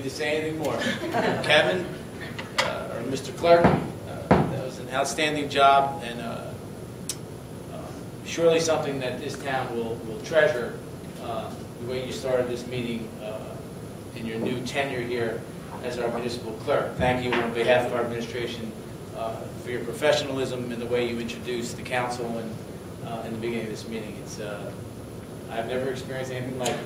need to say anything more. Kevin, or Mr. Clerk, that was an outstanding job, and surely something that this town will treasure, the way you started this meeting in your new tenure here as our municipal clerk. Thank you on behalf of our administration for your professionalism and the way you introduced the council and in the beginning of this meeting. I've never experienced anything like it.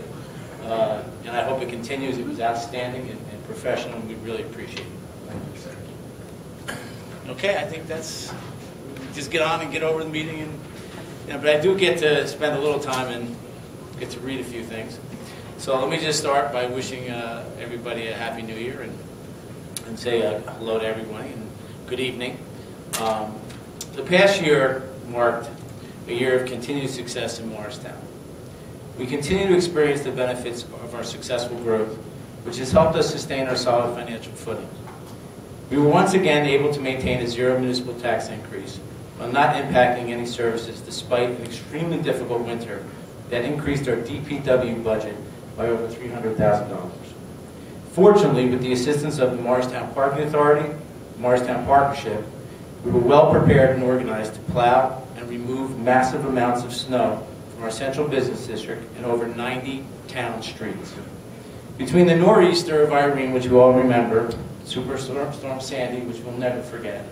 And I hope it continues. It was outstanding and professional, and we really appreciate it. Thank you, sir. Okay, I think that's, just get on and get over the meeting. And but I do get to spend a little time and get to read a few things. So let me just start by wishing everybody a Happy New Year and say hello to everybody and good evening. The past year marked a year of continued success in Morristown. We continue to experience the benefits of our successful growth, which has helped us sustain our solid financial footing. We were once again able to maintain a zero municipal tax increase while not impacting any services despite an extremely difficult winter that increased our DPW budget by over $300,000. Fortunately, with the assistance of the Morristown Parking Authority, the Morristown Partnership, we were well prepared and organized to plow and remove massive amounts of snow from our central business district and over 90 town streets. Between the nor'easter of Irene, which you all remember, Superstorm Sandy, which we'll never forget,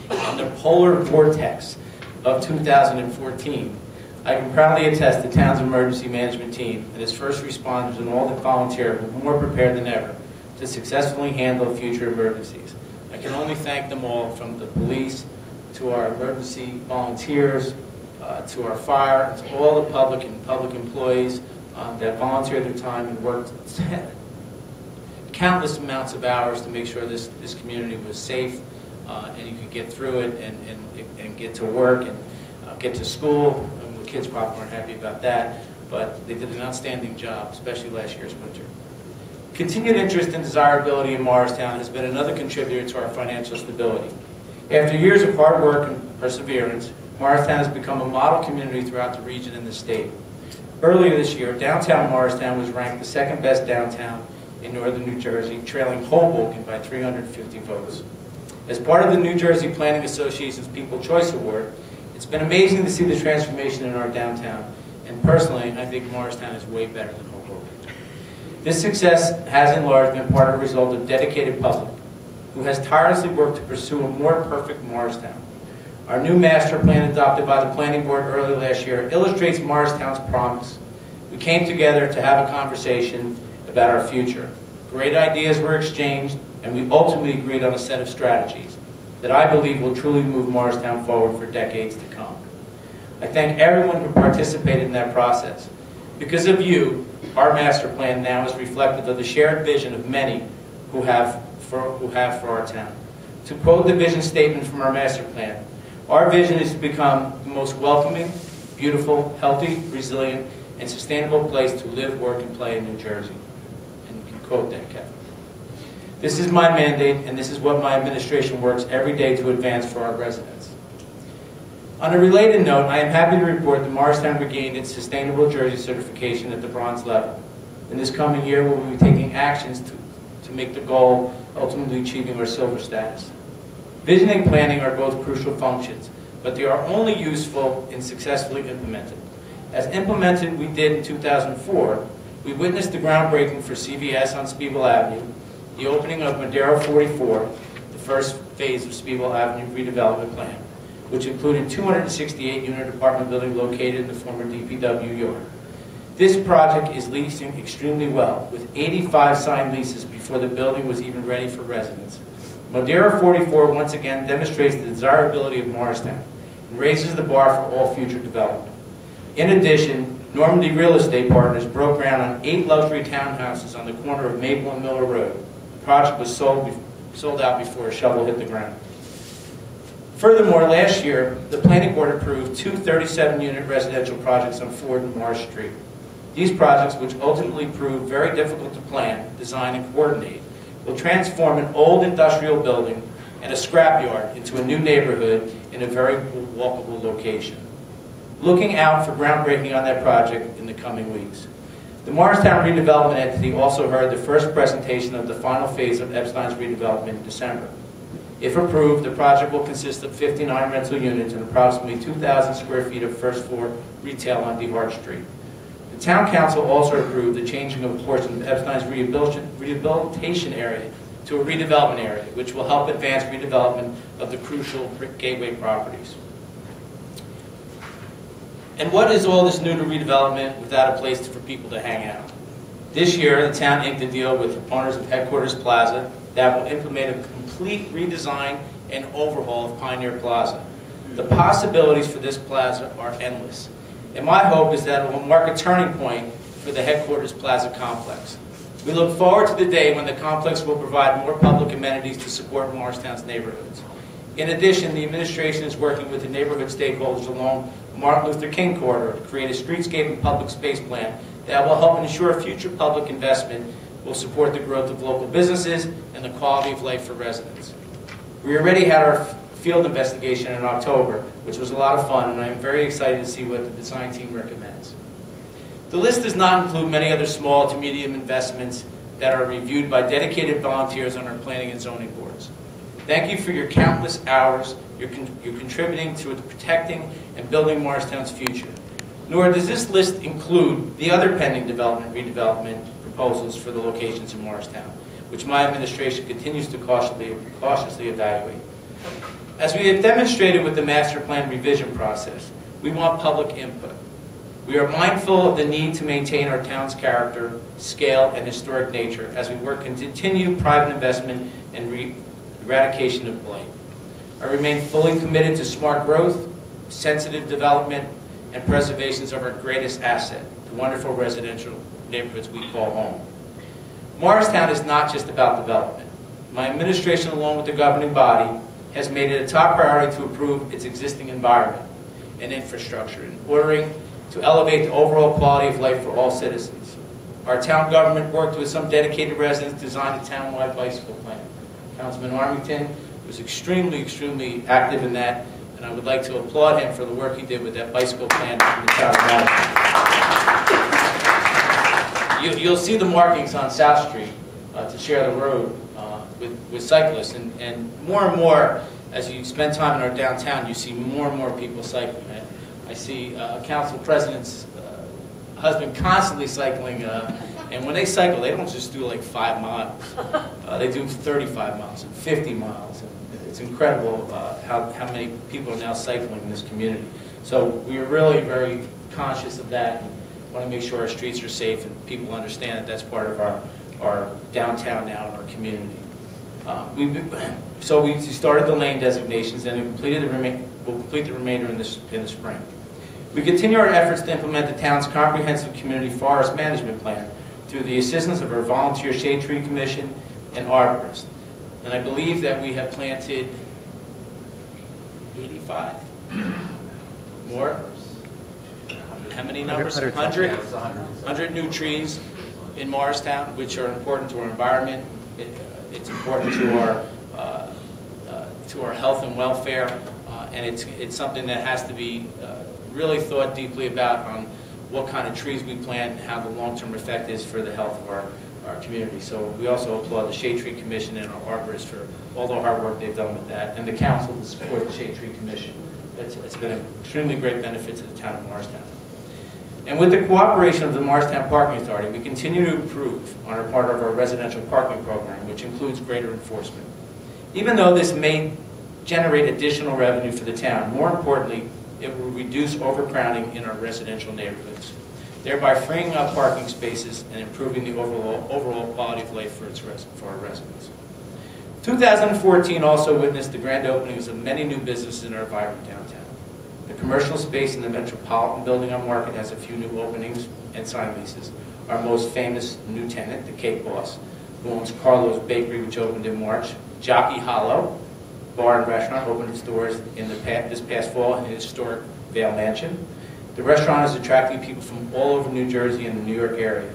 and the polar vortex of 2014, I can proudly attest the town's emergency management team and its first responders and all that volunteered were more prepared than ever to successfully handle future emergencies. I can only thank them all, from the police to our emergency volunteers, to our fire, to all the public and public employees that volunteered their time and worked countless amounts of hours to make sure this community was safe and you could get through it and get to work and get to school. And the kids probably weren't happy about that, but they did an outstanding job, especially last year's winter. Continued interest and desirability in Morristown has been another contributor to our financial stability. After years of hard work and perseverance, Morristown has become a model community throughout the region and the state. Earlier this year, downtown Morristown was ranked the second best downtown in northern New Jersey, trailing Hoboken by 350 votes. As part of the New Jersey Planning Association's People Choice Award, it's been amazing to see the transformation in our downtown, and personally, I think Morristown is way better than Hoboken. This success has in large been part of a result of dedicated public, who has tirelessly worked to pursue a more perfect Morristown. Our new master plan adopted by the planning board early last year illustrates Morristown's promise. We came together to have a conversation about our future. Great ideas were exchanged, and we ultimately agreed on a set of strategies that I believe will truly move Morristown forward for decades to come. I thank everyone who participated in that process. Because of you, our master plan now is reflective of the shared vision of many who have for our town. To quote the vision statement from our master plan, our vision is to become the most welcoming, beautiful, healthy, resilient, and sustainable place to live, work, and play in New Jersey. And you can quote that, Kevin. This is my mandate, and this is what my administration works every day to advance for our residents. On a related note, I am happy to report that Morristown regained its Sustainable Jersey certification at the bronze level. In this coming year, we will be taking actions to make the goal ultimately achieving our silver status. Vision and planning are both crucial functions, but they are only useful in successfully implemented. As implemented we did in 2004, we witnessed the groundbreaking for CVS on Spiegel Avenue, the opening of Madero 44, the first phase of Spiegel Avenue redevelopment plan, which included 268-unit apartment building located in the former DPW yard. This project is leasing extremely well, with 85 signed leases before the building was even ready for residents. Madero 44 once again demonstrates the desirability of Morristown and raises the bar for all future development. In addition, Normandy Real Estate Partners broke ground on 8 luxury townhouses on the corner of Maple and Miller Road. The project was sold out before a shovel hit the ground. Furthermore, last year, the Planning Board approved 2 37-unit residential projects on Ford and Marsh Street. These projects, which ultimately proved very difficult to plan, design, and coordinate, will transform an old industrial building and a scrapyard into a new neighborhood in a very walkable location. Looking out for groundbreaking on that project in the coming weeks. The Morristown redevelopment entity also heard the first presentation of the final phase of Epstein's redevelopment in December. If approved, the project will consist of 59 rental units and approximately 2,000 square feet of first floor retail on DeHart Street. The Town Council also approved the changing of a portion of Epstein's rehabilitation area to a redevelopment area, which will help advance redevelopment of the crucial gateway properties. And what is all this new to redevelopment without a place for people to hang out? This year, the town inked a deal with the owners of Headquarters Plaza that will implement a complete redesign and overhaul of Pioneer Plaza. The possibilities for this plaza are endless. And my hope is that it will mark a turning point for the Headquarters Plaza complex. We look forward to the day when the complex will provide more public amenities to support Morristown's neighborhoods. In addition, the administration is working with the neighborhood stakeholders along Martin Luther King corridor to create a streetscape and public space plan that will help ensure future public investment will support the growth of local businesses and the quality of life for residents. We already had our field investigation in October, which was a lot of fun, and I am very excited to see what the design team recommends. The list does not include many other small to medium investments that are reviewed by dedicated volunteers on our planning and zoning boards. Thank you for your countless hours you're contributing to protecting and building Morristown's future. Nor does this list include the other pending development, redevelopment proposals for the locations in Morristown, which my administration continues to cautiously evaluate. As we have demonstrated with the master plan revision process, we want public input. We are mindful of the need to maintain our town's character, scale, and historic nature as we work to continue private investment and eradication of blight. I remain fully committed to smart growth, sensitive development, and preservations of our greatest asset, the wonderful residential neighborhoods we call home. Morristown is not just about development. My administration, along with the governing body, has made it a top priority to improve its existing environment and infrastructure in order to elevate the overall quality of life for all citizens. Our town government worked with some dedicated residents to design a town-wide bicycle plan. Councilman Armington was extremely active in that, and I would like to applaud him for the work he did with that bicycle plan in the town of Morristown. You'll see the markings on South Street to share the road with cyclists, and more, as you spend time in our downtown, you see more and more people cycling. I see council president's husband constantly cycling, and when they cycle, they don't just do like 5 miles. They do 35 miles and 50 miles. And it's incredible how many people are now cycling in this community. So we are really very conscious of that and want to make sure our streets are safe and people understand that that's part of our downtown now and our community. So we started the lane designations and we'll complete the remainder in the spring. We continue our efforts to implement the town's comprehensive community forest management plan through the assistance of our volunteer shade tree commission and arborists. And I believe that we have planted 85 more. How many numbers? 100 new trees in Morristown, which are important to our environment. It's important to our health and welfare, and it's something that has to be really thought deeply about on what kind of trees we plant and how the long-term effect is for the health of our community. So we also applaud the Shade Tree Commission and our arborists for all the hard work they've done with that, and the council to support the Shade Tree Commission. It's been an extremely great benefit to the town of Morristown. And with the cooperation of the Morristown Parking Authority, we continue to improve on our part of our residential parking program, which includes greater enforcement. Even though this may generate additional revenue for the town, more importantly, it will reduce overcrowding in our residential neighborhoods, thereby freeing up parking spaces and improving the overall quality of life for our residents. 2014 also witnessed the grand openings of many new businesses in our vibrant downtown. The commercial space in the Metropolitan Building on Market has a few new openings and sign leases. Our most famous new tenant, the Cake Boss, who owns Carlo's Bakery, which opened in March. Jockey Hollow Bar and Restaurant opened its doors this past fall in the historic Vale Mansion. The restaurant is attracting people from all over New Jersey and the New York area.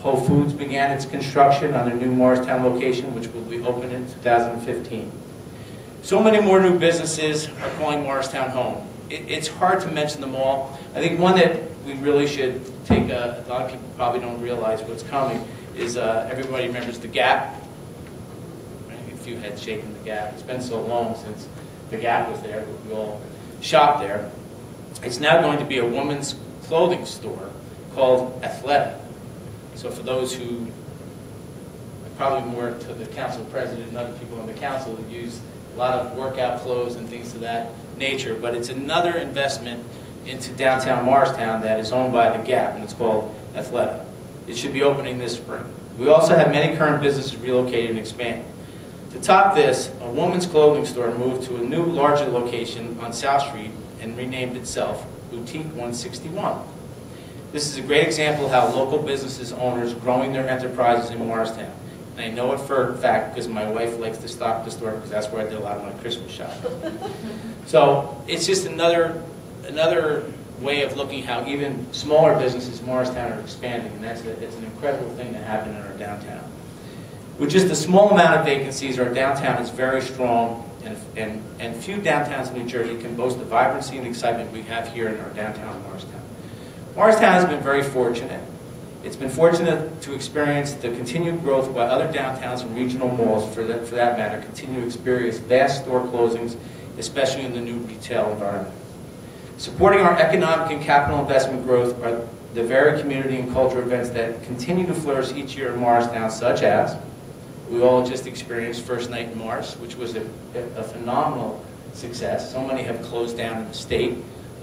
Whole Foods began its construction on their new Morristown location, which will be open in 2015. So many more new businesses are calling Morristown home. It's hard to mention them all. I think one that we really should take a lot of people probably don't realize what's coming, is everybody remembers the Gap. Right? A few heads shaking the Gap. It's been so long since the Gap was there, we all shopped there. It's now going to be a women's clothing store called Athleta. So for those who, probably more to the council president and other people on the council that use a lot of workout clothes and things of that nature, but it's another investment into downtown Morristown that is owned by the Gap, and it's called Athleta. It should be opening this spring. We also have many current businesses relocated and expanding. To top this, a women's clothing store moved to a new, larger location on South Street and renamed itself Boutique 161. This is a great example of how local businesses owners growing their enterprises in Morristown. And I know it for a fact because my wife likes to stock the store because that's where I did a lot of my Christmas shopping. So it's just another way of looking how even smaller businesses in Morristown are expanding, and it's an incredible thing to happen in our downtown. With just a small amount of vacancies, our downtown is very strong, and few downtowns in New Jersey can boast the vibrancy and excitement we have here in our downtown Morristown. Morristown has been very fortunate. It's been fortunate to experience the continued growth while other downtowns and regional malls, for that matter, continue to experience vast store closings, especially in the new retail environment. Supporting our economic and capital investment growth are the varied community and cultural events that continue to flourish each year in Morristown, such as, we all just experienced First Night in Mars, which was a phenomenal success. So many have closed down in the state.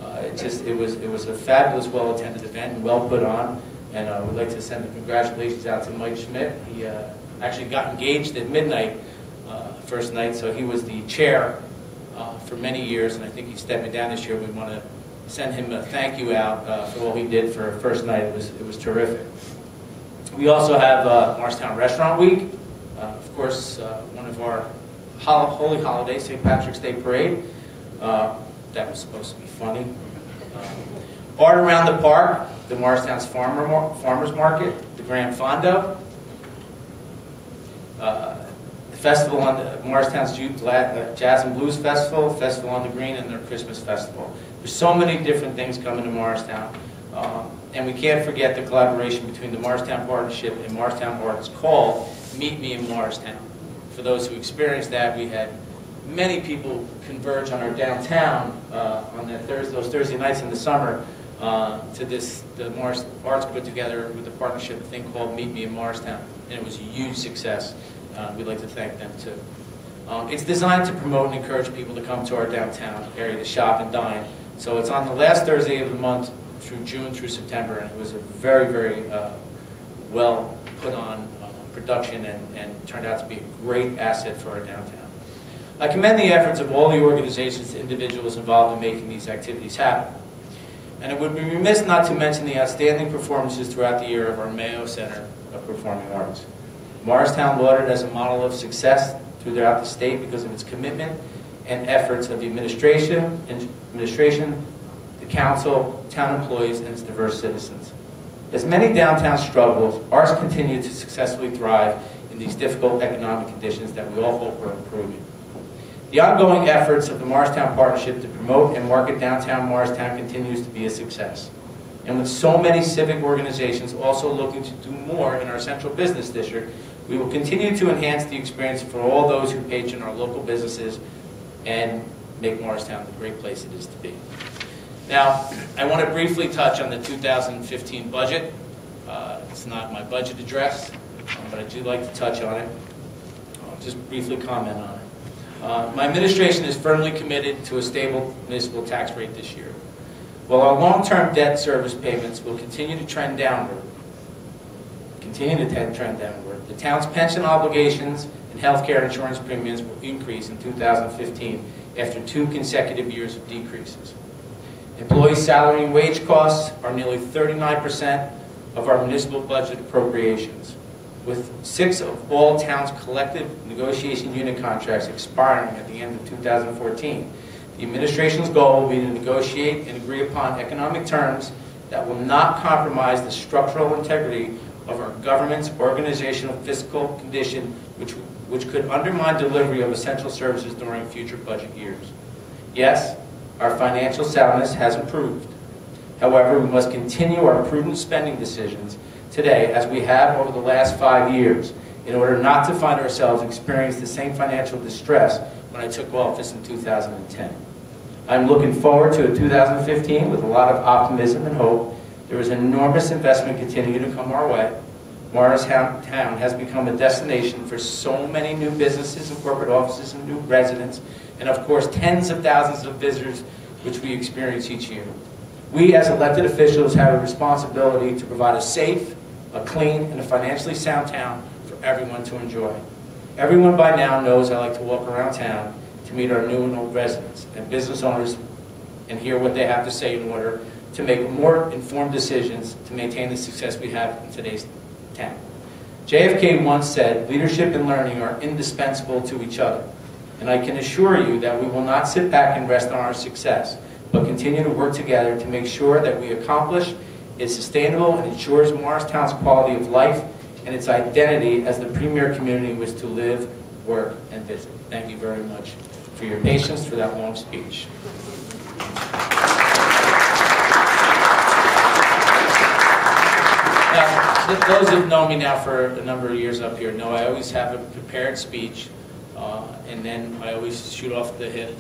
It was a fabulous, well-attended event and well put on. And we'd like to send the congratulations out to Mike Schmidt. He actually got engaged at midnight first night, so he was the chair for many years, and I think he's stepping down this year. We want to send him a thank you out for all he did for first night. It was terrific. We also have Morristown Restaurant Week. Of course, one of our holy holidays, St. Patrick's Day Parade. That was supposed to be funny. Art Around the Park, the Morristown's Farmers Market, the Grand Fondo, the festival on the Morristown's Jazz and Blues Festival, Festival on the Green, and their Christmas Festival. There's so many different things coming to Morristown. And we can't forget the collaboration between the Morristown Partnership and Morristown Arts called Meet Me in Morristown. For those who experienced that, we had many people converge on our downtown on those Thursday nights in the summer to the Morris Arts put together with the partnership a thing called Meet Me in Morristown, and it was a huge success. We'd like to thank them too. It's designed to promote and encourage people to come to our downtown area to shop and dine. So it's on the last Thursday of the month through June through September, and it was a very, very well put on production and turned out to be a great asset for our downtown. I commend the efforts of all the organizations and individuals involved in making these activities happen. And it would be remiss not to mention the outstanding performances throughout the year of our Mayo Center of Performing Arts. Morristown lauded as a model of success throughout the state because of its commitment and efforts of the administration, the council, town employees, and its diverse citizens. As many downtowns struggle, ours continue to successfully thrive in these difficult economic conditions that we all hope are improving. The ongoing efforts of the Morristown Partnership to promote and market downtown Morristown continues to be a success. And with so many civic organizations also looking to do more in our central business district, we will continue to enhance the experience for all those who patron our local businesses and make Morristown the great place it is to be. Now, I want to briefly touch on the 2015 budget. It's not my budget address, but I do like to touch on it. I'll just briefly comment on it. My administration is firmly committed to a stable municipal tax rate this year. While our long-term debt service payments will continue to trend downward, the town's pension obligations and health care insurance premiums will increase in 2015 after 2 consecutive years of decreases. Employee salary and wage costs are nearly 39% of our municipal budget appropriations. With 6 of all towns' collective negotiation unit contracts expiring at the end of 2014, the administration's goal will be to negotiate and agree upon economic terms that will not compromise the structural integrity of our government's organizational fiscal condition, which could undermine delivery of essential services during future budget years. Yes, our financial soundness has improved. However, we must continue our prudent spending decisions today as we have over the last 5 years in order not to find ourselves experiencing the same financial distress when I took office in 2010. I'm looking forward to 2015 with a lot of optimism and hope. There is enormous investment continuing to come our way. Morristown has become a destination for so many new businesses and corporate offices and new residents, and of course tens of thousands of visitors which we experience each year. We as elected officials have a responsibility to provide a safe, a clean, and a financially sound town for everyone to enjoy. Everyone by now knows I like to walk around town to meet our new and old residents and business owners and hear what they have to say in order to make more informed decisions to maintain the success we have in today's town. JFK once said, leadership and learning are indispensable to each other. And I can assure you that we will not sit back and rest on our success, but continue to work together to make sure that we accomplish is sustainable and ensures Morristown's quality of life and its identity as the premier community in which to live, work, and visit. Thank you very much for your patience for that long speech. Now, those who've known me now for a number of years up here know I always have a prepared speech, and then I always shoot off the hip,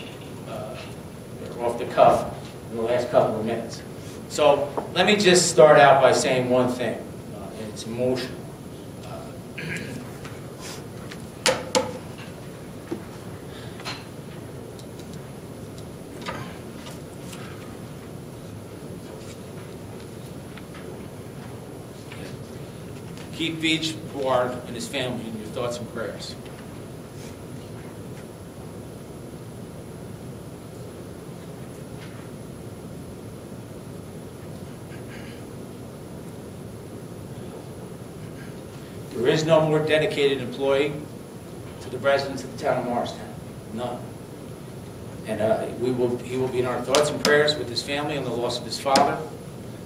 or off the cuff in the last couple of minutes. So let me just start out by saying one thing, and it's emotional. Keep each Ward and his family in your thoughts and prayers. There is no more dedicated employee to the residents of the town of Morristown. None. And he will be in our thoughts and prayers with his family on the loss of his father.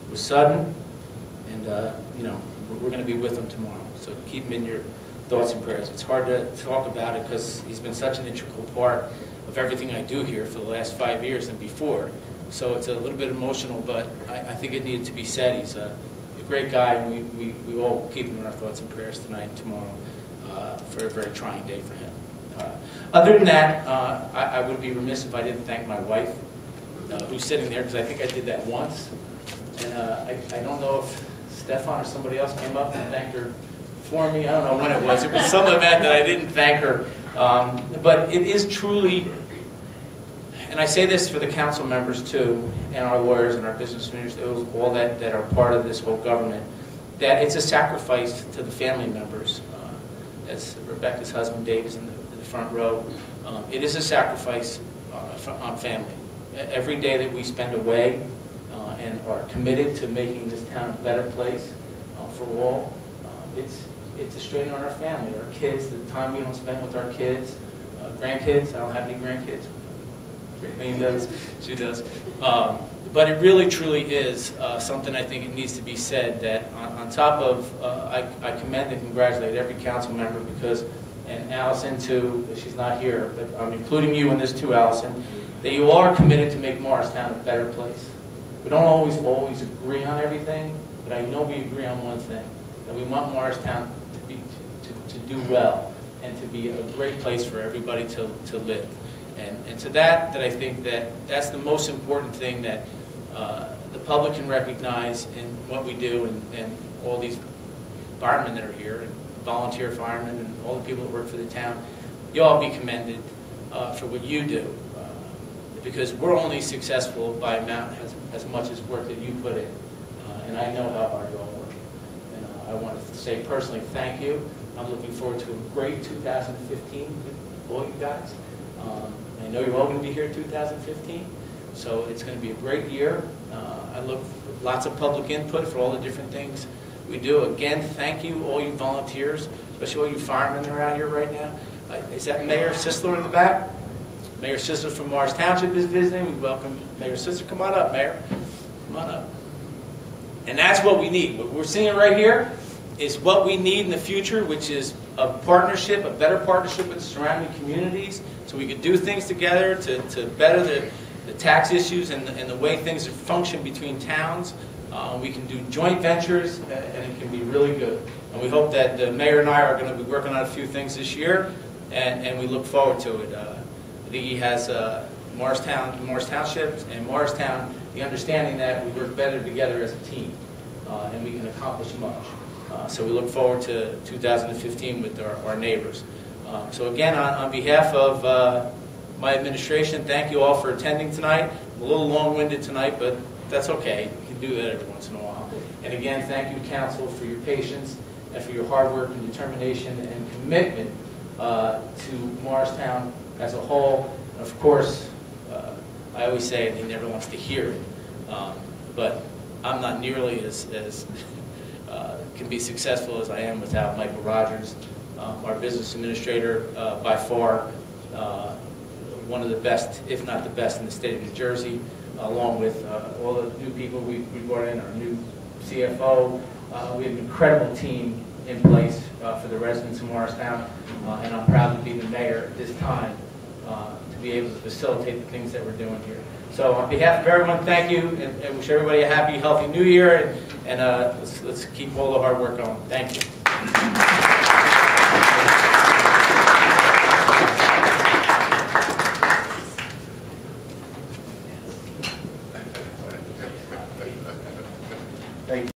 It was sudden, and you know, we're going to be with him tomorrow. So keep him in your thoughts and prayers. It's hard to talk about it because he's been such an integral part of everything I do here for the last 5 years and before. So it's a little bit emotional, but I think it needed to be said. He's a great guy, and we all keep him in our thoughts and prayers tonight and tomorrow for a very trying day for him. Other than that, I would be remiss if I didn't thank my wife, who's sitting there, because I think I did that once. And I don't know if Stefan or somebody else came up and thanked her for me. I don't know when it was. It was some event that I didn't thank her. But it is truly, and I say this for the council members too, and our lawyers and our business leaders, all that are part of this whole government, that it's a sacrifice to the family members. As Rebecca's husband Dave is in the front row, it is a sacrifice on family. Every day that we spend away and are committed to making this town a better place for all, it's a strain on our family, our kids, the time we don't spend with our kids, grandkids. I don't have any grandkids. Amy does. She does. But it really, truly is something I think it needs to be said that on top of, I commend and congratulate every council member because, and Allison too, she's not here, but I'm including you in this too, Allison, that you are committed to make Morristown a better place. We don't always agree on everything, but I know we agree on one thing, that we want Morristown to do well and to be a great place for everybody to live. And to that I think that's the most important thing that the public can recognize in what we do and all these firemen that are here, and volunteer firemen and all the people that work for the town. You all be commended for what you do. Because we're only successful by amount as much as work that you put in. And I know how hard you all work. And I want to say personally thank you. I'm looking forward to a great 2015 with all you guys. I know you're all going to be here in 2015, so it's going to be a great year. I look for lots of public input for all the different things we do. Again, thank you, all you volunteers, especially all you firemen that are out here right now. Is that Mayor Sisler in the back? Mayor Sisler from Morris Township is visiting. We welcome Mayor Sisler. Come on up, Mayor. Come on up. And that's what we need. What we're seeing right here is what we need in the future, which is a better partnership with the surrounding communities, so we can do things together to better the tax issues and the way things function between towns. We can do joint ventures, and it can be really good. And we hope that the mayor and I are going to be working on a few things this year, and we look forward to it. I think he has Morris Township and Morristown the understanding that we work better together as a team, and we can accomplish much. So we look forward to 2015 with our neighbors. So again, on behalf of my administration, thank you all for attending tonight. I'm a little long-winded tonight, but that's okay. You can do that every once in a while. And again, thank you, council, for your patience and for your hard work and determination and commitment to Morristown as a whole. And of course, I always say, and he never wants to hear it, but I'm not nearly as can be successful as I am without Michael Rogers, our business administrator, by far one of the best, if not the best, in the state of New Jersey, along with all the new people we brought in, our new CFO. We have an incredible team in place for the residents of Morristown, and I'm proud to be the mayor at this time to be able to facilitate the things that we're doing here. So on behalf of everyone, thank you, and wish everybody a happy, healthy New Year, and let's keep all the hard work going. Thank you.